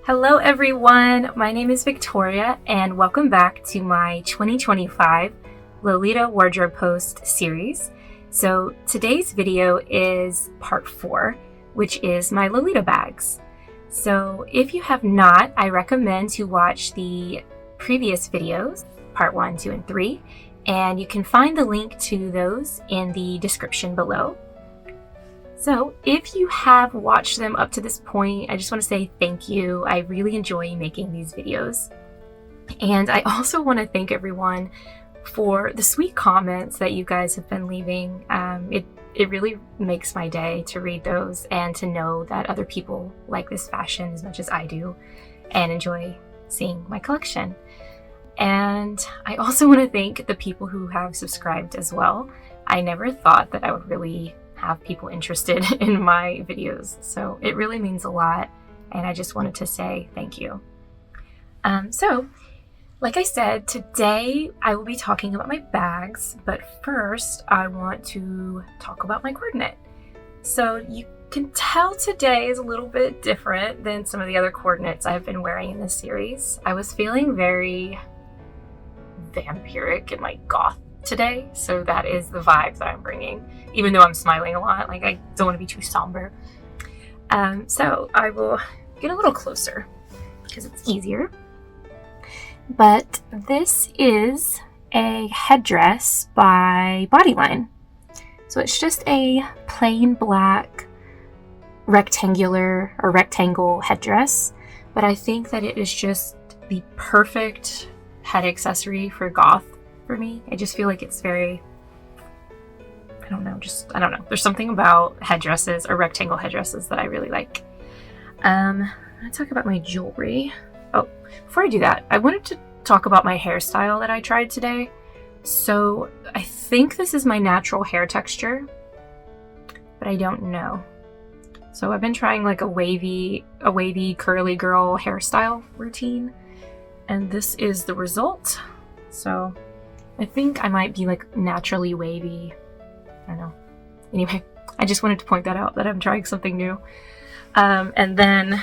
Hello everyone, my name is Victoria and welcome back to my 2025 Lolita Wardrobe Post series. So today's video is part 4, which is my Lolita bags. So if you have not, I recommend to watch the previous videos, part 1, 2, and 3, and you can find the link to those in the description below. So if you have watched them up to this point, I just want to say thank you. I really enjoy making these videos. And I also want to thank everyone for the sweet comments that you guys have been leaving. It really makes my day to read those and to know that other people like this fashion as much as I do and enjoy seeing my collection. And I also want to thank the people who have subscribed as well. I never thought that I would really have people interested in my videos, so it really means a lot, and I just wanted to say thank you. So like I said, today I will be talking about my bags, but first I want to talk about my coordinate. So you can tell today is a little bit different than some of the other coordinates I've been wearing in this series. I was feeling very vampiric and like goth today, so that is the vibe that I'm bringing, even though I'm smiling a lot. Like, I don't want to be too somber. So I will get a little closer because it's easier. But this is a headdress by Bodyline. So it's just a plain black rectangle headdress, but I think that it is just the perfect head accessory for goth for me. I just feel like it's very, I don't know. There's something about headdresses or rectangle headdresses that I really like. I'm gonna talk about my jewelry. Oh, before I do that, I wanted to talk about my hairstyle that I tried today. So I think this is my natural hair texture, but I don't know. So I've been trying like a wavy curly girl hairstyle routine, and this is the result. So I think I might be like naturally wavy. I don't know. Anyway, I just wanted to point that out, that I'm trying something new. And then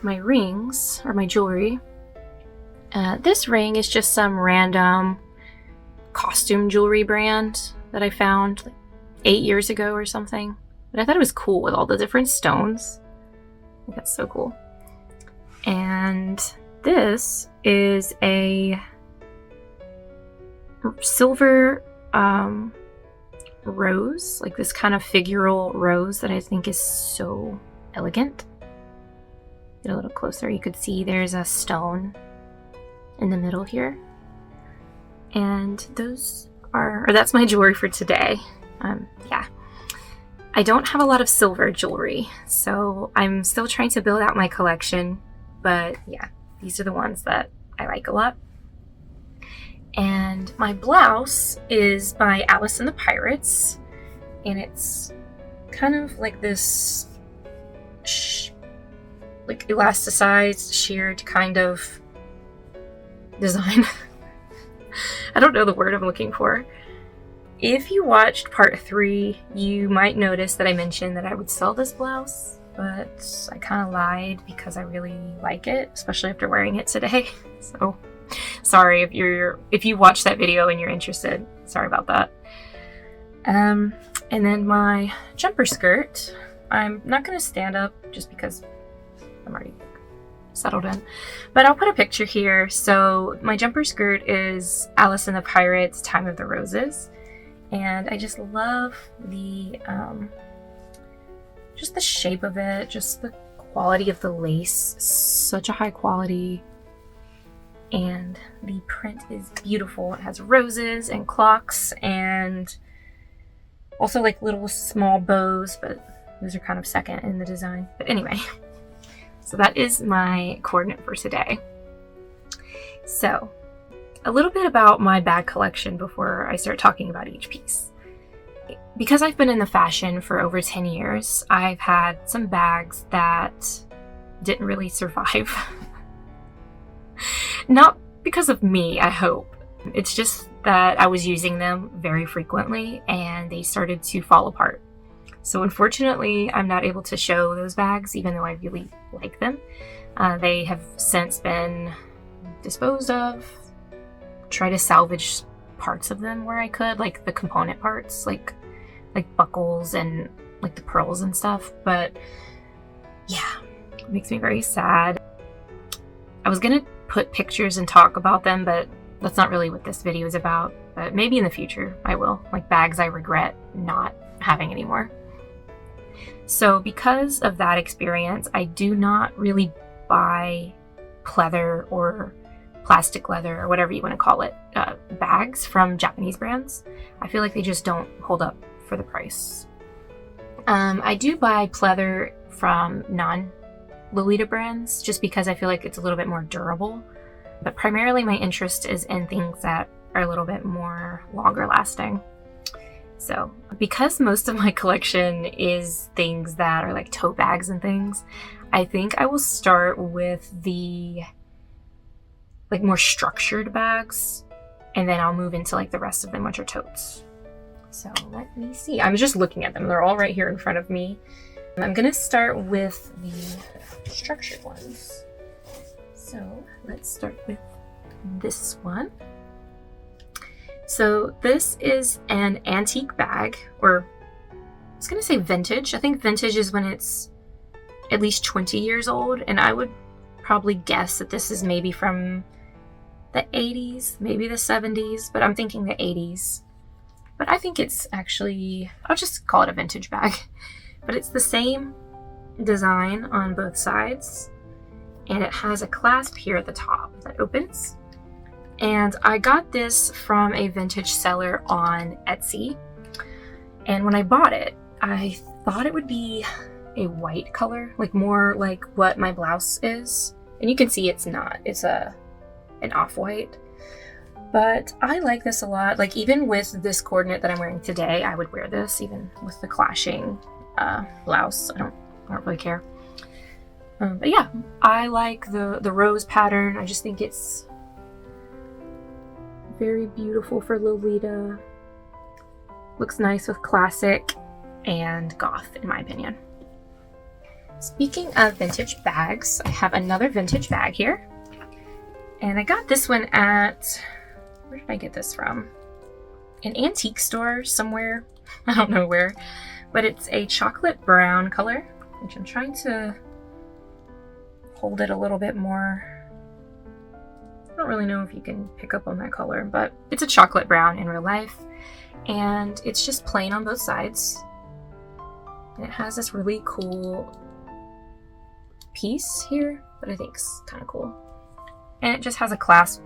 my rings, or my jewelry. This ring is just some random costume jewelry brand that I found like 8 years ago or something. But I thought it was cool with all the different stones. I think that's so cool. And this is a silver rose, like this kind of figural rose that I think is so elegant. Get a little closer, you could see there's a stone in the middle here. And that's my jewelry for today. Yeah. I don't have a lot of silver jewelry, so I'm still trying to build out my collection, but yeah, these are the ones that I like a lot. And my blouse is by Alice and the Pirates, and it's kind of like this like elasticized, sheared kind of design. I don't know the word I'm looking for. If you watched part 3, you might notice that I mentioned that I would sell this blouse, but I kind of lied because I really like it, especially after wearing it today. So sorry if you watched that video and you're interested. Sorry about that. And then my jumper skirt. I'm not going to stand up just because I'm already settled in, but I'll put a picture here. So my jumper skirt is Alice and the Pirates, Time of the Roses, and I just love the just the shape of it, just the quality of the lace, such a high quality. And the print is beautiful. It has roses and clocks and also like little small bows, but those are kind of second in the design. But anyway, so that is my coordinate for today. So a little bit about my bag collection before I start talking about each piece. Because I've been in the fashion for over 10 years, I've had some bags that didn't really survive. Not because of me, I hope. It's just that I was using them very frequently and they started to fall apart. So unfortunately, I'm not able to show those bags, even though I really like them. They have since been disposed of. Try to salvage parts of them where I could, like the component parts, like buckles and like the pearls and stuff. But yeah, it makes me very sad. I was gonna put pictures and talk about them, but that's not really what this video is about. But maybe in the future I will, like bags I regret not having anymore. So because of that experience, I do not really buy pleather or plastic leather or whatever you want to call it, bags from Japanese brands. I feel like they just don't hold up for the price. I do buy pleather from non-Lolita brands just because I feel like it's a little bit more durable, but primarily my interest is in things that are a little bit more longer lasting. So because most of my collection is things that are like tote bags and things, I think I will start with the like more structured bags, and then I'll move into like the rest of them, which are totes. So let me see. I'm just looking at them. They're all right here in front of me. I'm gonna start with the structured ones. So let's start with this one. So this is an antique bag, or I was gonna say vintage. I think vintage is when it's at least 20 years old, and I would probably guess that this is maybe from the 80s, maybe the 70s, but I'm thinking the 80s. But I think it's actually, I'll just call it a vintage bag. But it's the same design on both sides, and it has a clasp here at the top that opens. And I got this from a vintage seller on Etsy. And when I bought it, I thought it would be a white color, like more like what my blouse is. And you can see it's not, it's an off-white. But I like this a lot. Like even with this coordinate that I'm wearing today, I would wear this even with the clashing blouse. I don't really care. But yeah, I like the rose pattern. I just think it's very beautiful for Lolita. Looks nice with classic and goth, in my opinion. Speaking of vintage bags, I have another vintage bag here. And I got this one at, where did I get this from? An antique store somewhere. I don't know where. But it's a chocolate brown color, which I'm trying to hold it a little bit more. I don't really know if you can pick up on that color, but it's a chocolate brown in real life. And it's just plain on both sides. And it has this really cool piece here that I think is kind of cool. And it just has a clasp.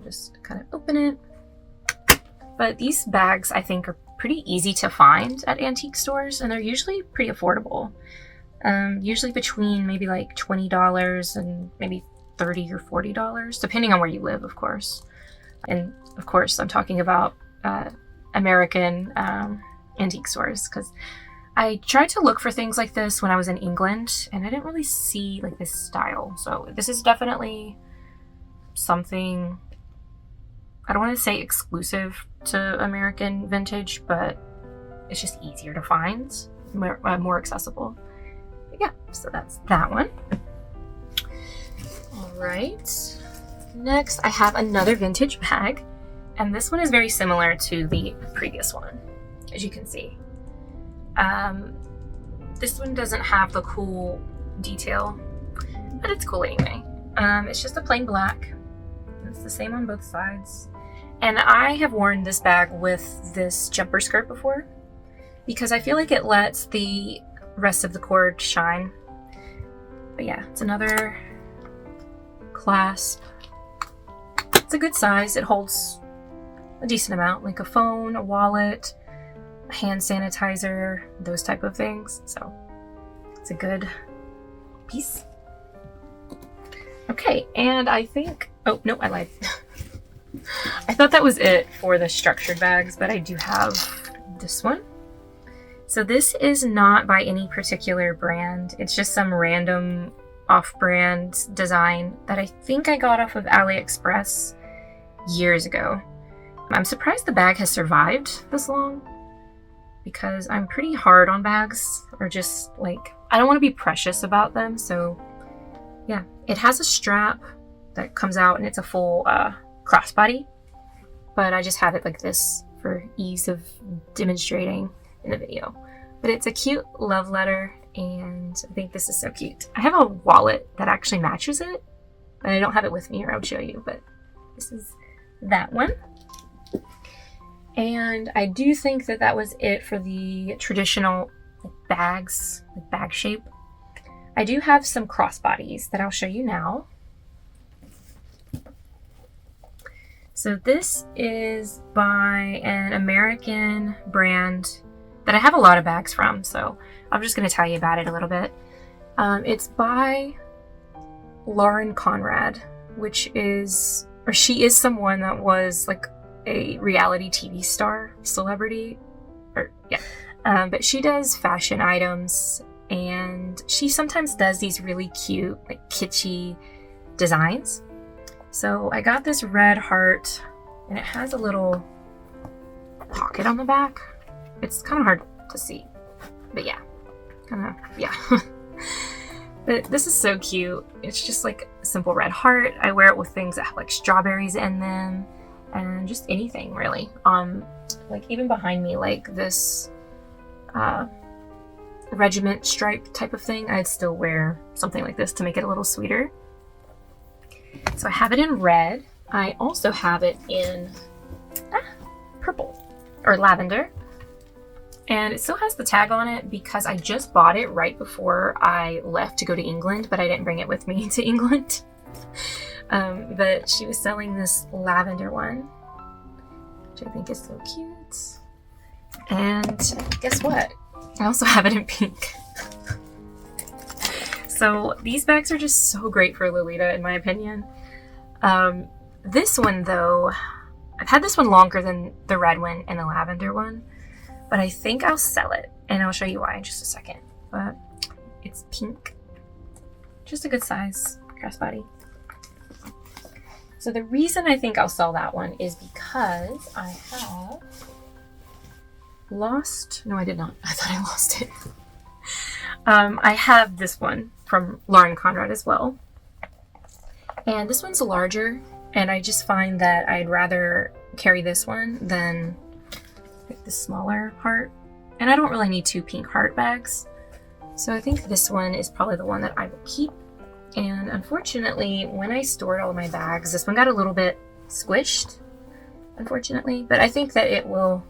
Just kind of open it. But these bags I think are pretty easy to find at antique stores, and they're usually pretty affordable. Usually between maybe like $20 and maybe $30 or $40, depending on where you live, of course. And of course, I'm talking about American antique stores, because I tried to look for things like this when I was in England, and I didn't really see like this style. So this is definitely something, I don't want to say exclusive to American vintage, but it's just easier to find, more accessible. But yeah, so that's that one. All right, next I have another vintage bag, and this one is very similar to the previous one, as you can see. This one doesn't have the cool detail, but it's cool anyway. It's just a plain black. It's the same on both sides. And I have worn this bag with this jumper skirt before because I feel like it lets the rest of the cord shine. But yeah, it's another clasp. It's a good size. It holds a decent amount, like a phone, a wallet, hand sanitizer, those type of things. So it's a good piece. Okay, and I think, oh no, I lied. I thought that was it for the structured bags, but I do have this one. So this is not by any particular brand. It's just some random off-brand design that I think I got off of AliExpress years ago. I'm surprised the bag has survived this long. because I'm pretty hard on bags, or just like, I don't want to be precious about them. So yeah, it has a strap that comes out and it's a full crossbody, but I just have it like this for ease of demonstrating in the video. But it's a cute love letter, and I think this is so cute. I have a wallet that actually matches it, but I don't have it with me, or I would show you, but this is that one. And I do think that that was it for the traditional bags, like bag shape. I do have some crossbodies that I'll show you now. So this is by an American brand that I have a lot of bags from, so I'm just going to tell you about it a little bit. It's by Lauren Conrad, which is, or she is someone that was like a reality TV star, celebrity, or yeah. But she does fashion items, and she sometimes does these really cute, like kitschy designs. So I got this red heart, and it has a little pocket on the back. It's kind of hard to see, but yeah, yeah. But this is so cute. It's just like a simple red heart. I wear it with things that have like strawberries in them, and just anything really. Like even behind me, like this regiment stripe type of thing, I'd still wear something like this to make it a little sweeter. So I have it in red. I also have it in purple or lavender. And it still has the tag on it because I just bought it right before I left to go to England, but I didn't bring it with me to England. But she was selling this lavender one, which I think is so cute. And guess what? I also have it in pink. So these bags are just so great for Lolita, in my opinion. This one though, I've had this one longer than the red one and the lavender one, but I think I'll sell it, and I'll show you why in just a second. But it's pink, just a good size crossbody. So the reason I think I'll sell that one is because I have lost, no I did not, I thought I lost it. I have this one from Lauren Conrad as well. And this one's larger, and I just find that I'd rather carry this one than like the smaller heart. And I don't really need two pink heart bags. So I think this one is probably the one that I will keep. And unfortunately, when I stored all of my bags, this one got a little bit squished, unfortunately. But I think that it will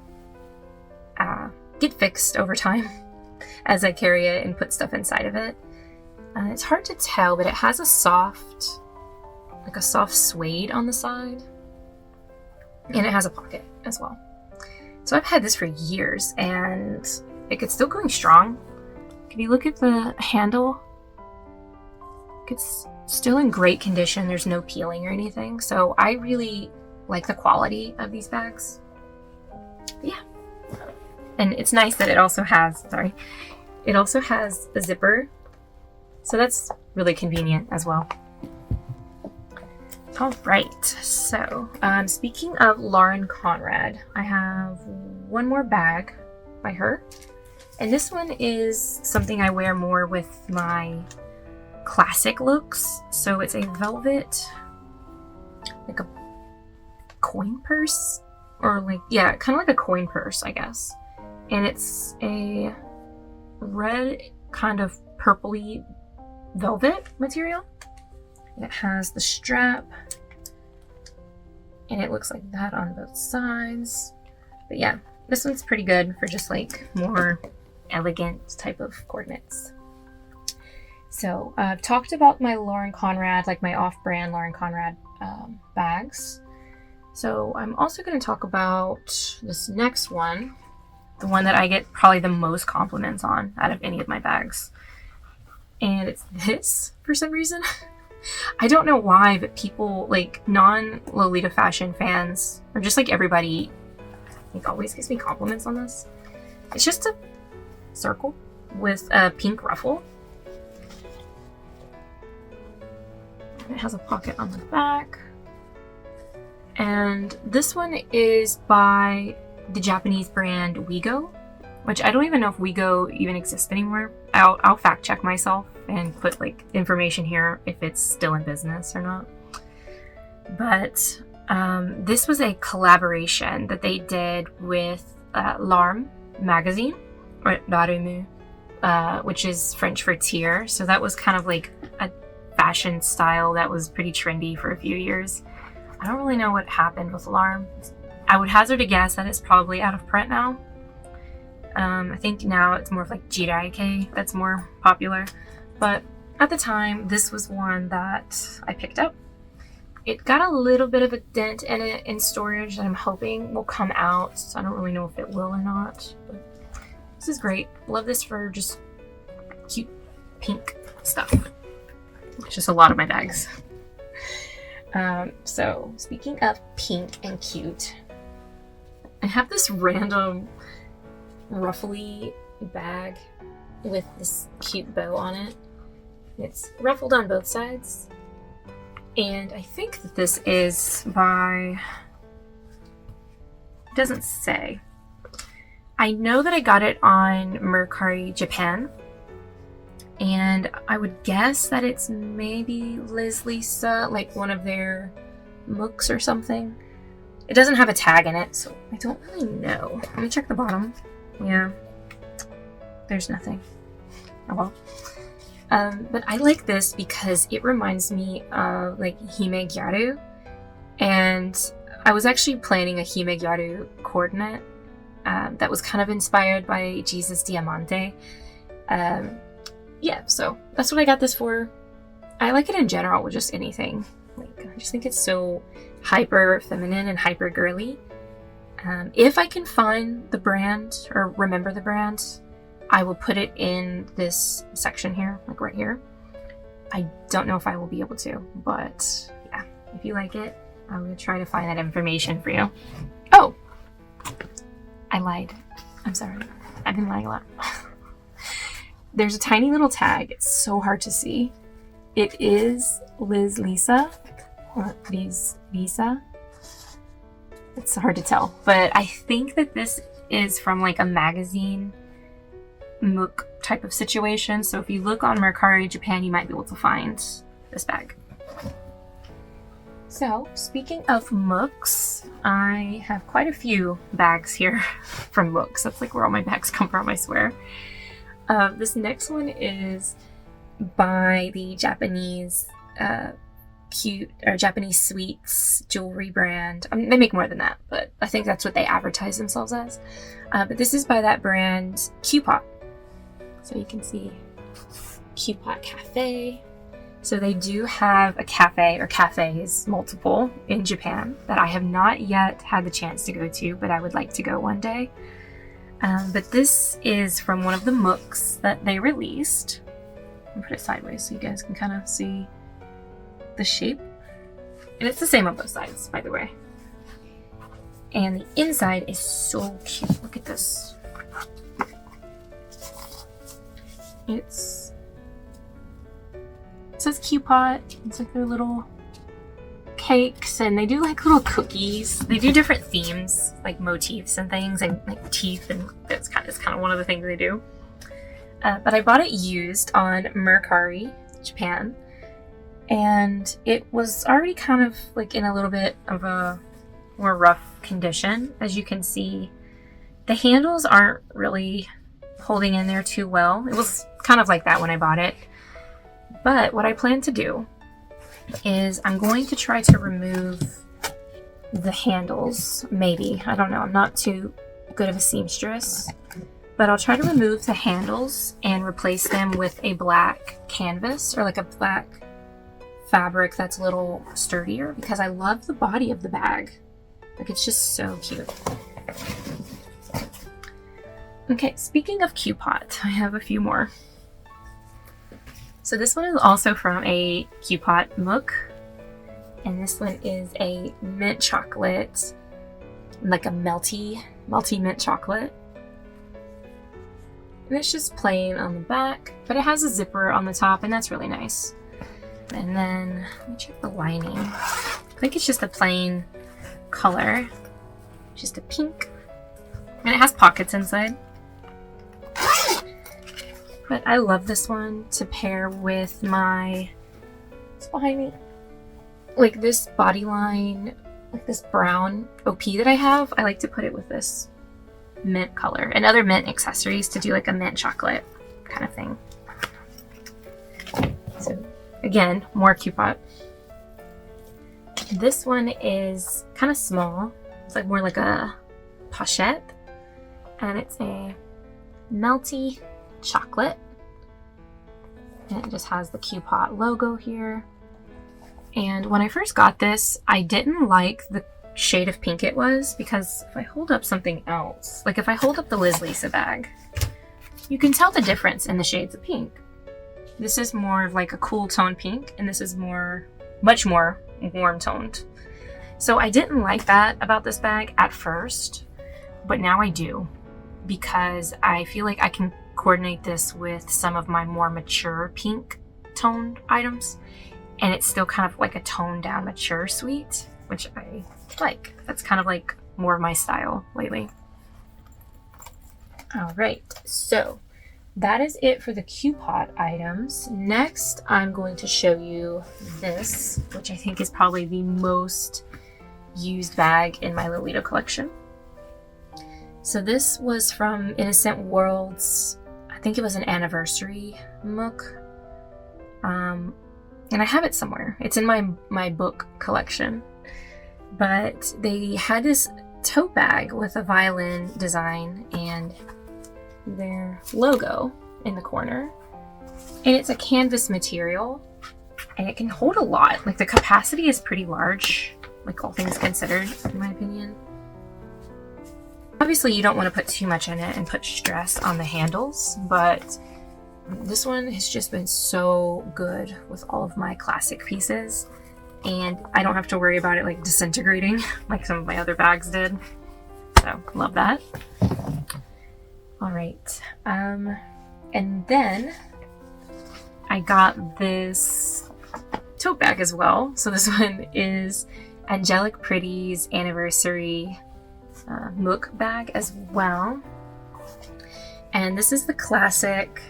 get fixed over time as I carry it and put stuff inside of it. It's hard to tell, but it has a soft, like a soft suede on the side. And it has a pocket as well. So I've had this for years, and it's still going strong. If you look at the handle, it's still in great condition. There's no peeling or anything. So I really like the quality of these bags. But yeah. And it's nice that it also has, it also has a zipper. So that's really convenient as well. All right, so speaking of Lauren Conrad, I have one more bag by her. And this one is something I wear more with my classic looks. So it's a velvet, like a coin purse, or like, yeah, kind of like a coin purse, I guess. And it's a red kind of purpley velvet material. And it has the strap, and it looks like that on both sides. But yeah, this one's pretty good for just like more elegant type of coordinates. So I've talked about my Lauren Conrad, like my off-brand Lauren Conrad bags. So I'm also going to talk about this next one, the one that I get probably the most compliments on out of any of my bags. And it's this for some reason. I don't know why, but people, like non-Lolita fashion fans, or just like everybody, like always gives me compliments on this. It's just a circle with a pink ruffle. It has a pocket on the back. And this one is by the Japanese brand Wigo. which I don't even know if WeGo even exists anymore. I'll fact check myself and put like information here if it's still in business or not. But this was a collaboration that they did with Larm magazine, or Larumu, which is French for tear. So that was kind of like a fashion style that was pretty trendy for a few years. I don't really know what happened with Larm. I would hazard a guess that it's probably out of print now. I think now it's more of like Jiraike that's more popular. But at the time, this was one that I picked up. It got a little bit of a dent in it in storage that I'm hoping will come out. So I don't really know if it will or not. But this is great. Love this for just cute pink stuff. It's just a lot of my bags. So speaking of pink and cute, I have this random ruffly bag with this cute bow on it. It's ruffled on both sides. And I think that this is by, it doesn't say. I know that I got it on Mercari Japan. And I would guess that it's maybe Liz Lisa, like one of their mooks or something. It doesn't have a tag in it, so I don't really know. Let me check the bottom. Yeah, there's nothing. Oh well. But I like this because it reminds me of like Hime Gyaru. And I was actually planning a Hime Gyaru coordinate that was kind of inspired by Jesus Diamante. Yeah, so that's what I got this for. I like it in general with just anything. Like, I just think it's so hyper feminine and hyper girly. If I can find the brand or remember the brand, I will put it in this section here, like right here. I don't know if I will be able to, but yeah, if you like it, I'm gonna try to find that information for you. Oh, I lied. I'm sorry. I've been lying a lot. There's a tiny little tag. It's so hard to see. It is Liz Lisa, or Liz Lisa. It's hard to tell, but I think that this is from like a magazine mook type of situation. So if you look on Mercari Japan, you might be able to find this bag. So speaking of mooks, I have quite a few bags here from mooks. That's like where all my bags come from, I swear. This next one is by the Japanese cute or Japanese sweets jewelry brand. I mean, they make more than that, but I think that's what they advertise themselves as. But this is by that brand Qpot. So you can see Qpot Cafe. So they do have a cafe or cafes, multiple, in Japan that I have not yet had the chance to go to, but I would like to go one day. But this is from one of the mooks that they released. I'll put it sideways so you guys can kind of see the shape. And it's the same on both sides, by the way. And the inside is so cute. Look at this. It says Qpot. It's like their little cakes, and they do like little cookies. They do different themes, like motifs and things, and like teeth, and that's kind of one of the things they do. But I bought it used on Mercari Japan, and it was already kind of like in a little bit of a more rough condition. As you can see, the handles aren't really holding in there too well. It was kind of like that when I bought it. But what I plan to do is I'm going to try to remove the handles, maybe. I don't know. I'm not too good of a seamstress. But I'll try to remove the handles and replace them with a black canvas or like a black fabric that's a little sturdier, because I love the body of the bag. Like, it's just so cute. Okay, speaking of Qpot, I have a few more. So this one is also from a Qpot mook, and this one is a mint chocolate, like a melty mint chocolate. And it's just plain on the back, but it has a zipper on the top, and that's really nice. And then, let me check the lining. I think it's just a plain color, just a pink. And it has pockets inside. But I love this one to pair with my, what's behind me? Like this Bodyline, like this brown OP that I have. I like to put it with this mint color and other mint accessories to do like a mint chocolate kind of thing. So again, more Coupot. This one is kind of small. It's like more like a pochette, and it's a melty chocolate, and it just has the Coupot logo here. And when I first got this, I didn't like the shade of pink it was, because if I hold up something else, like if I hold up the Liz Lisa bag, you can tell the difference in the shades of pink. This is more of like a cool tone pink, and this is much more warm toned. So I didn't like that about this bag at first, but now I do, because I feel like I can coordinate this with some of my more mature pink toned items, and it's still kind of like a toned down mature sweet, which I like. That's kind of like more of my style lately. All right, so that is it for the Coupot items. Next, I'm going to show you this, which I think is probably the most used bag in my Lolita collection. So this was from Innocent Worlds. I think it was an anniversary MOOC. And I have it somewhere. It's in my book collection. But they had this tote bag with a violin design and their logo in the corner, and it's a canvas material, and it can hold a lot. Like the capacity is pretty large, like all things considered, in my opinion. Obviously you don't want to put too much in it and put stress on the handles, but this one has just been so good with all of my classic pieces, and I don't have to worry about it like disintegrating like some of my other bags did. So love that. All right, and then I got this tote bag as well. So this one is Angelic Pretty's anniversary MOOC bag as well. And this is the classic,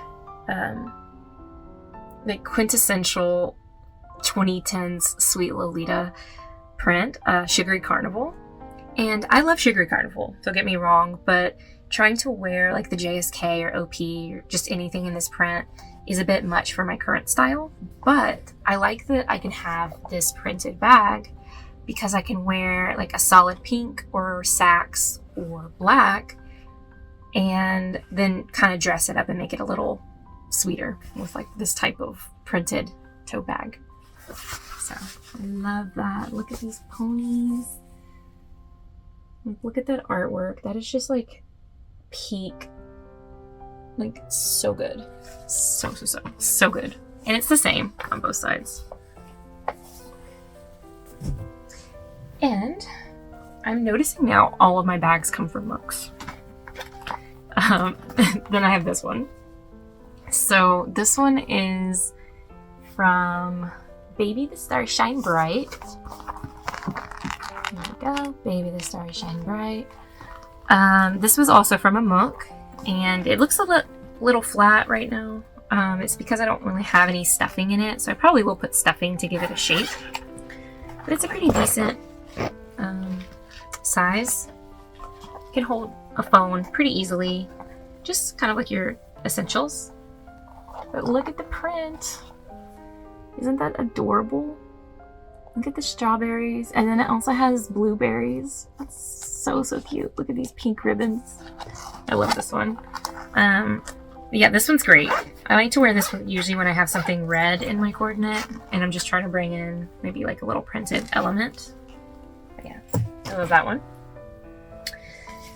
the quintessential 2010s Sweet Lolita print, Sugary Carnival. And I love Sugary Carnival, don't get me wrong, but trying to wear like the JSK or OP or just anything in this print is a bit much for my current style. But I like that I can have this printed bag because I can wear like a solid pink or sax or black, and then kind of dress it up and make it a little sweeter with like this type of printed tote bag. So I love that. Look at these ponies. Look at that artwork. That is just peak. Like so good. So good. And it's the same on both sides. And I'm noticing now all of my bags come from MOOCs. Then I have this one. So this one is from Baby the Stars Shine Bright. There we go, Baby the Stars Shine Bright. This was also from a MOOC, and it looks a little flat right now. It's because I don't really have any stuffing in it, so I probably will put stuffing to give it a shape. But it's a pretty decent size. It can hold a phone pretty easily, just kind of like your essentials. But look at the print. Isn't that adorable? Look at the strawberries, and then it also has blueberries. That's so cute. Look at these pink ribbons. I love this one. Yeah, this one's great. I like to wear this one usually when I have something red in my coordinate and I'm just trying to bring in maybe like a little printed element. But yeah, I love that one.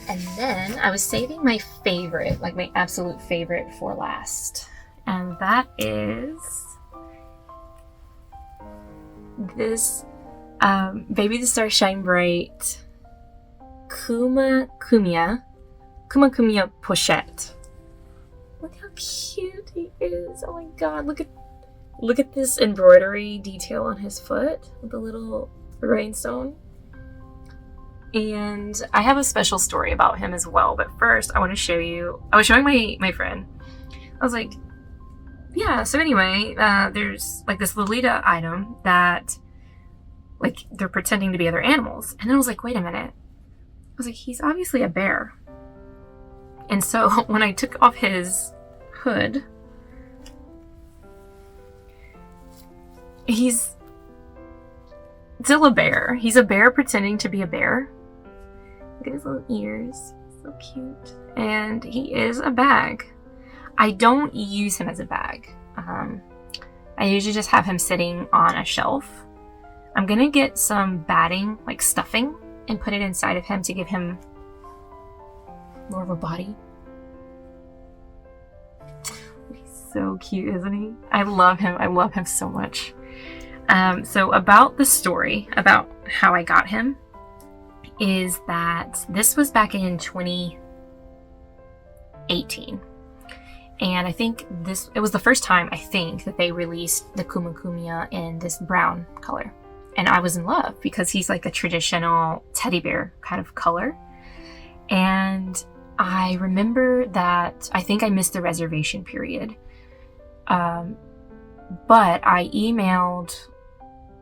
And then I was saving my favorite, like my absolute favorite, for last. And that is this Baby the Stars Shine Bright Kuma Kumiya pochette. Look how cute he is. Oh my god, look at this embroidery detail on his foot with the little rhinestone. And I have a special story about him as well, but first I want to show you. I was showing my friend. I was like, yeah, so anyway, there's like this Lolita item that like they're pretending to be other animals. And then I was like, wait a minute. I was like, he's obviously a bear. And so when I took off his hood, he's still a bear. He's a bear pretending to be a bear. Look at his little ears. So cute. And he is a bag. I don't use him as a bag. I usually just have him sitting on a shelf. I'm gonna get some batting, like stuffing, and put it inside of him to give him more of a body. He's so cute, isn't he? I love him. I love him so much. So about the story, about how I got him, is that this was back in 2018. And I think it was the first time, I think, that they released the Kuma Kumiya in this brown color. And I was in love because he's like a traditional teddy bear kind of color. And I remember that I think I missed the reservation period. But I emailed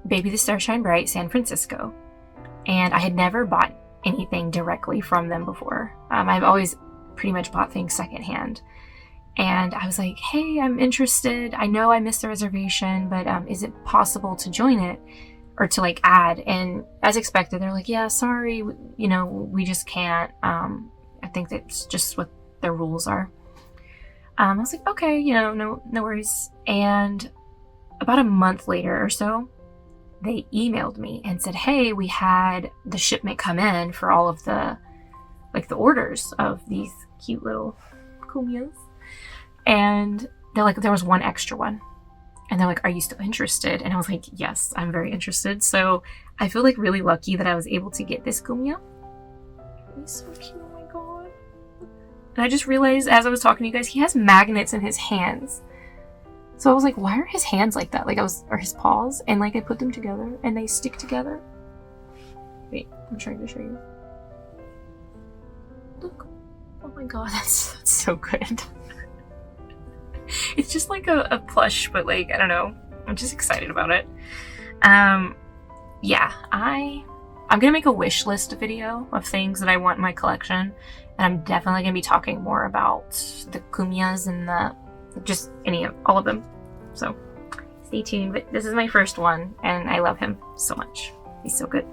Baby the Star Shine Bright San Francisco. And I had never bought anything directly from them before. I've always pretty much bought things secondhand. And I was like, hey, I'm interested. I know I missed the reservation, but is it possible to join it or to like add? And as expected, they're like, yeah, sorry, we just can't. I think that's just what their rules are. I was like, okay, no worries. And about a month later or so, they emailed me and said, hey, we had the shipment come in for all of the orders of these cute little kumiyas. And they're like, there was one extra one. And they're like, are you still interested? And I was like, yes, I'm very interested. So I feel like really lucky that I was able to get this kumiya. He's so cute, oh my god. And I just realized as I was talking to you guys, he has magnets in his hands. So I was like, why are his hands like that? Or his paws. And like I put them together and they stick together. Wait, I'm trying to show you. Look. Oh my god, that's so good. It's just like a plush, but like, I don't know. I'm just excited about it. Yeah, I'm gonna make a wish list video of things that I want in my collection. And I'm definitely gonna be talking more about the kumiyas and all of them. So stay tuned. But this is my first one and I love him so much. He's so good.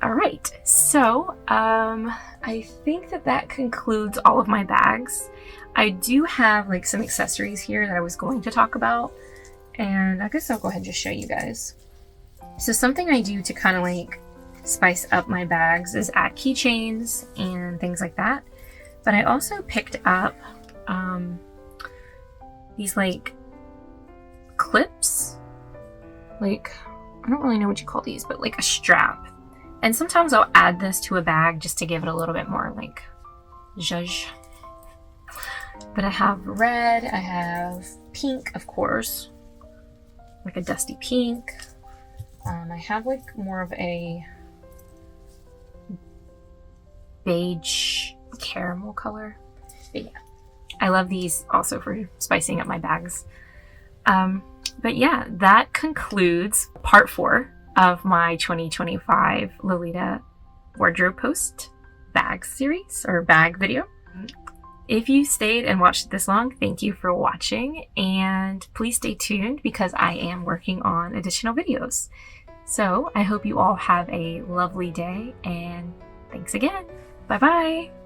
All right, so I think that concludes all of my bags. I do have like some accessories here that I was going to talk about, and I guess I'll go ahead and just show you guys. So something I do to kind of like spice up my bags is add keychains and things like that. But I also picked up these like clips, like, I don't really know what you call these, but like a strap. And sometimes I'll add this to a bag just to give it a little bit more like zhuzh. But I have red, I have pink, of course, like a dusty pink. I have like more of a beige caramel color. But yeah, I love these also for spicing up my bags. But yeah, that concludes part 4 of my 2025 Lolita wardrobe post bag series or bag video. If you stayed and watched this long, thank you for watching, and please stay tuned because I am working on additional videos. So I hope you all have a lovely day, and thanks again. Bye bye.